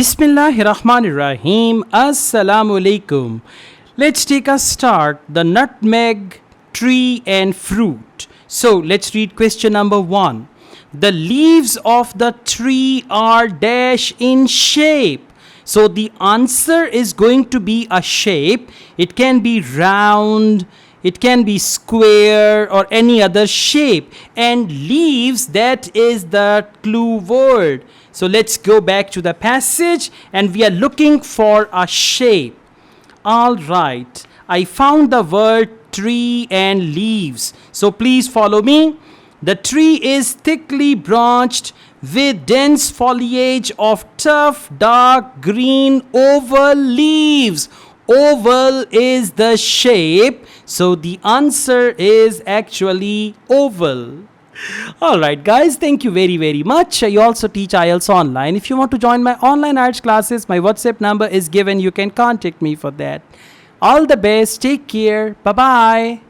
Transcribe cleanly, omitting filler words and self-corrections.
Bismillahirrahmanirrahim. Assalamu alaikum. Let's take a start. The nutmeg, tree and fruit. So let's read question number 1. The leaves of the tree are dash in shape. So the answer is going to be a shape. It can be round, it can be square or any other shape. And leaves, that is the clue word. So let's go back to the passage and we are looking for a shape. All right, I found the word tree and leaves. So please follow me. The tree is thickly branched with dense foliage of tough, dark green oval leaves. Oval is the shape, so the answer is actually oval. Alright guys, thank you very much. I also teach Ielts online. If you want to join my online IELTS classes, my WhatsApp number is given. You can contact me for that. All the best. Take care. Bye-bye.